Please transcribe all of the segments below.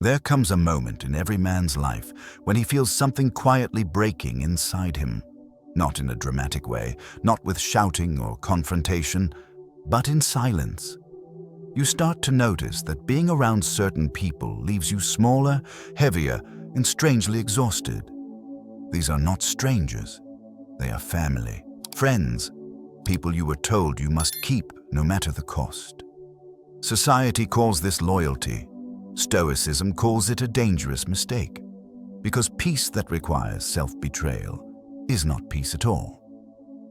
There comes a moment in every man's life when he feels something quietly breaking inside him. Not in a dramatic way, not with shouting or confrontation, but in silence. You start to notice that being around certain people leaves you smaller, heavier, and strangely exhausted. These are not strangers. They are family, friends, people you were told you must keep no matter the cost. Society calls this loyalty. Stoicism calls it a dangerous mistake, because peace that requires self-betrayal is not peace at all.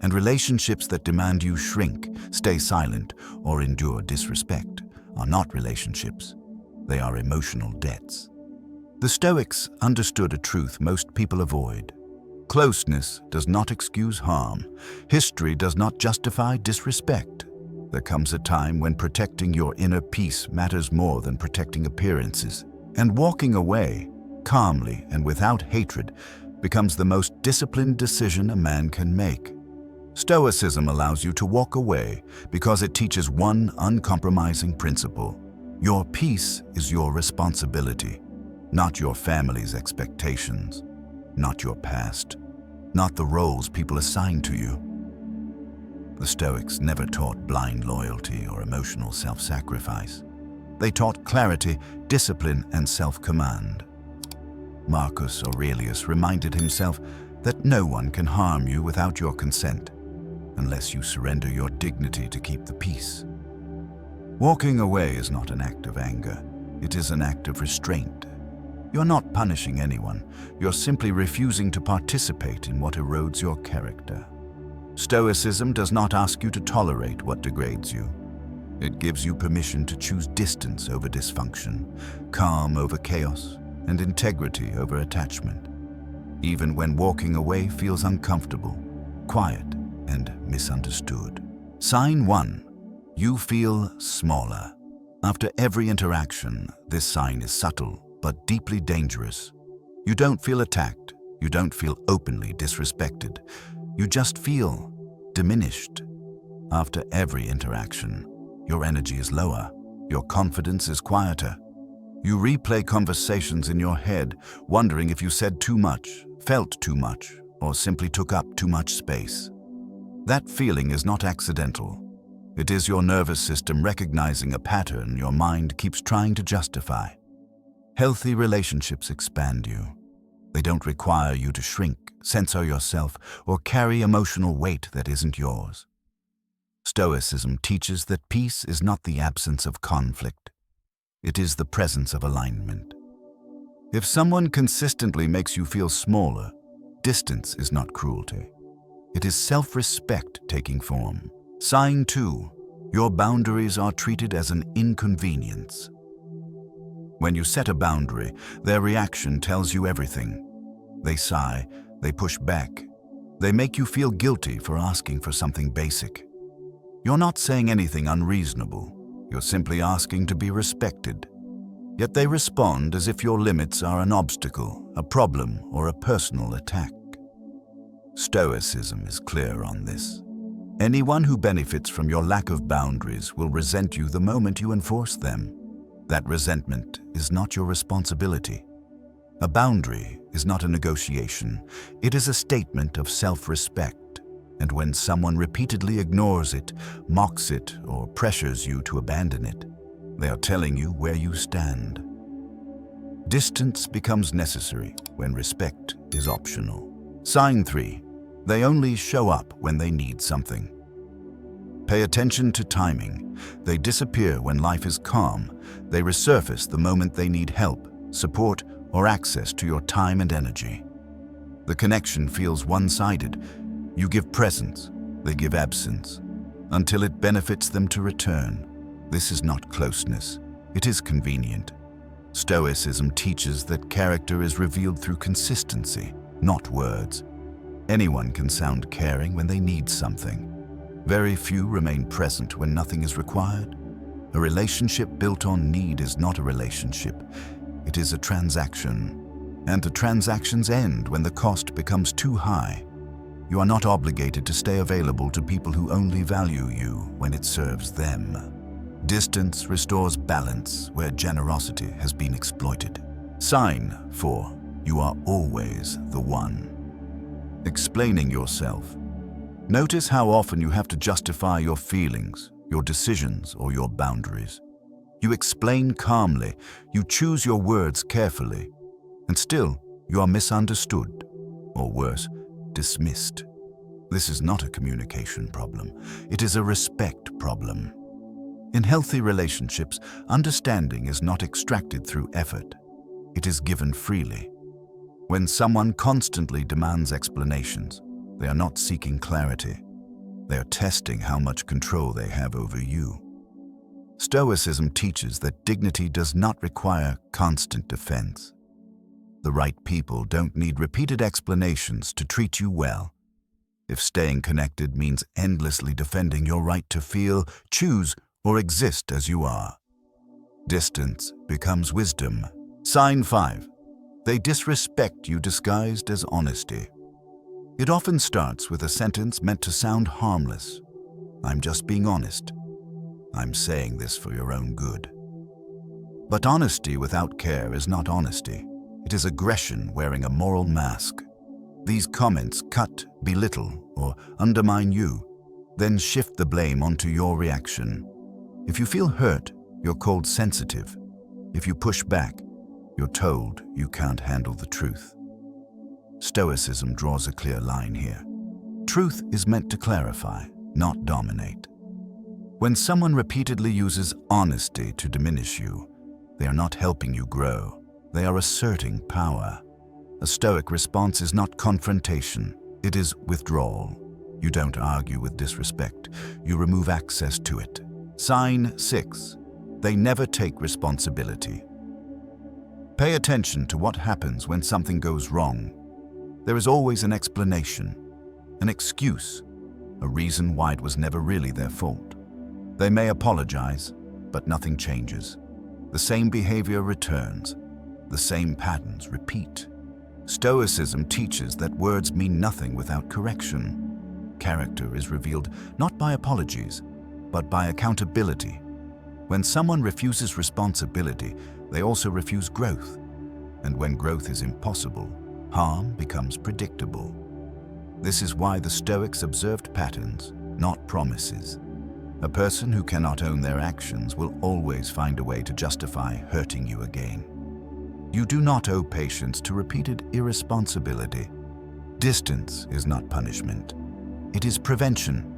And relationships that demand you shrink, stay silent, or endure disrespect are not relationships. They are emotional debts. The Stoics understood a truth most people avoid. Closeness does not excuse harm. History does not justify disrespect. There comes a time when protecting your inner peace matters more than protecting appearances, and walking away, calmly and without hatred, becomes the most disciplined decision a man can make. Stoicism allows you to walk away because it teaches one uncompromising principle. Your peace is your responsibility, not your family's expectations, not your past, not the roles people assign to you. The Stoics never taught blind loyalty or emotional self-sacrifice. They taught clarity, discipline, and self-command. Marcus Aurelius reminded himself that no one can harm you without your consent, unless you surrender your dignity to keep the peace. Walking away is not an act of anger. It is an act of restraint. You're not punishing anyone. You're simply refusing to participate in what erodes your character. Stoicism does not ask you to tolerate what degrades you. It gives you permission to choose distance over dysfunction, calm over chaos, and integrity over attachment, even when walking away feels uncomfortable, quiet, and misunderstood. Sign 1. You feel smaller. After every interaction, this sign is subtle but deeply dangerous. You don't feel attacked. You don't feel openly disrespected. You just feel diminished. After every interaction, your energy is lower. Your confidence is quieter. You replay conversations in your head, wondering if you said too much, felt too much, or simply took up too much space. That feeling is not accidental. It is your nervous system recognizing a pattern your mind keeps trying to justify. Healthy relationships expand you. They don't require you to shrink, censor yourself, or carry emotional weight that isn't yours. Stoicism teaches that peace is not the absence of conflict. It is the presence of alignment. If someone consistently makes you feel smaller, distance is not cruelty. It is self-respect taking form. Sign 2. Your boundaries are treated as an inconvenience. When you set a boundary, their reaction tells you everything. They sigh, they push back. They make you feel guilty for asking for something basic. You're not saying anything unreasonable. You're simply asking to be respected. Yet they respond as if your limits are an obstacle, a problem, or a personal attack. Stoicism is clear on this. Anyone who benefits from your lack of boundaries will resent you the moment you enforce them. That resentment is not your responsibility. A boundary is not a negotiation. It is a statement of self-respect. And when someone repeatedly ignores it, mocks it, or pressures you to abandon it, they are telling you where you stand. Distance becomes necessary when respect is optional. Sign 3. They only show up when they need something. Pay attention to timing. They disappear when life is calm. They resurface the moment they need help, support, or access to your time and energy. The connection feels one-sided. You give presence, they give absence, until it benefits them to return. This is not closeness. It is convenient. Stoicism teaches that character is revealed through consistency, not words. Anyone can sound caring when they need something. Very few remain present when nothing is required. A relationship built on need is not a relationship. It is a transaction. And the transactions end when the cost becomes too high. You are not obligated to stay available to people who only value you when it serves them. Distance restores balance where generosity has been exploited. Sign 4. You are always the one. Explaining yourself. Notice how often you have to justify your feelings, your decisions, or your boundaries. You explain calmly, you choose your words carefully, and still you are misunderstood, or worse, dismissed. This is not a communication problem, it is a respect problem. In healthy relationships, understanding is not extracted through effort, it is given freely. When someone constantly demands explanations, they are not seeking clarity. They are testing how much control they have over you. Stoicism teaches that dignity does not require constant defense. The right people don't need repeated explanations to treat you well. If staying connected means endlessly defending your right to feel, choose, or exist as you are, distance becomes wisdom. Sign 5. They disrespect you disguised as honesty. It often starts with a sentence meant to sound harmless. I'm just being honest. I'm saying this for your own good. But honesty without care is not honesty. It is aggression wearing a moral mask. These comments cut, belittle, or undermine you, then shift the blame onto your reaction. If you feel hurt, you're called sensitive. If you push back, you're told you can't handle the truth. Stoicism draws a clear line here. Truth is meant to clarify, not dominate. When someone repeatedly uses honesty to diminish you, they are not helping you grow. They are asserting power. A Stoic response is not confrontation, it is withdrawal. You don't argue with disrespect, you remove access to it. Sign 6. They never take responsibility. Pay attention to what happens when something goes wrong. There is always an explanation, an excuse, a reason why it was never really their fault. They may apologize, but nothing changes. The same behavior returns. The same patterns repeat. Stoicism teaches that words mean nothing without correction. Character is revealed not by apologies, but by accountability. When someone refuses responsibility, they also refuse growth. And when growth is impossible, harm becomes predictable. This is why the Stoics observed patterns, not promises. A person who cannot own their actions will always find a way to justify hurting you again. You do not owe patience to repeated irresponsibility. Distance is not punishment. It is prevention.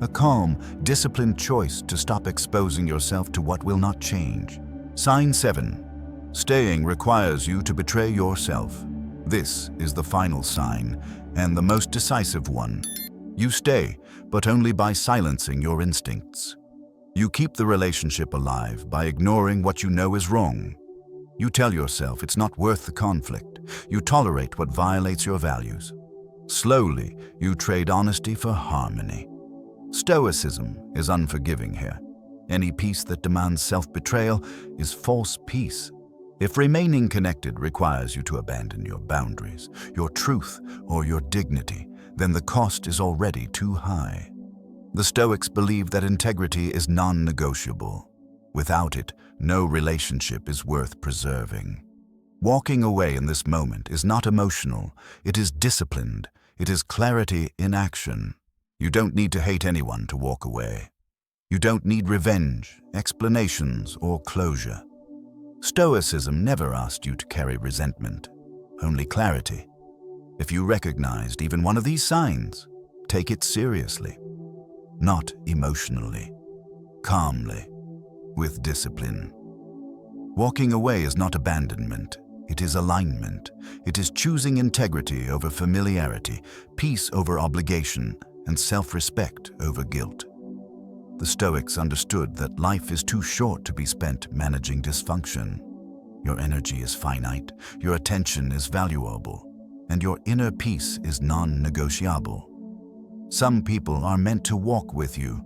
A calm, disciplined choice to stop exposing yourself to what will not change. Sign 7. Staying requires you to betray yourself. This is the final sign, and the most decisive one. You stay, but only by silencing your instincts. You keep the relationship alive by ignoring what you know is wrong. You tell yourself it's not worth the conflict. You tolerate what violates your values. Slowly, you trade honesty for harmony. Stoicism is unforgiving here. Any peace that demands self-betrayal is false peace. If remaining connected requires you to abandon your boundaries, your truth, or your dignity, then the cost is already too high. The Stoics believe that integrity is non-negotiable. Without it, no relationship is worth preserving. Walking away in this moment is not emotional, it is disciplined, it is clarity in action. You don't need to hate anyone to walk away. You don't need revenge, explanations, or closure. Stoicism never asked you to carry resentment, only clarity. If you recognized even one of these signs, take it seriously. Not emotionally, calmly, with discipline. Walking away is not abandonment, it is alignment. It is choosing integrity over familiarity, peace over obligation, and self-respect over guilt. The Stoics understood that life is too short to be spent managing dysfunction. Your energy is finite, your attention is valuable, and your inner peace is non-negotiable. Some people are meant to walk with you,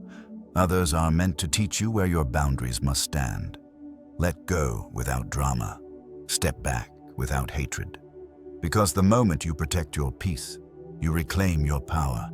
others are meant to teach you where your boundaries must stand. Let go without drama, step back without hatred, because the moment you protect your peace, you reclaim your power.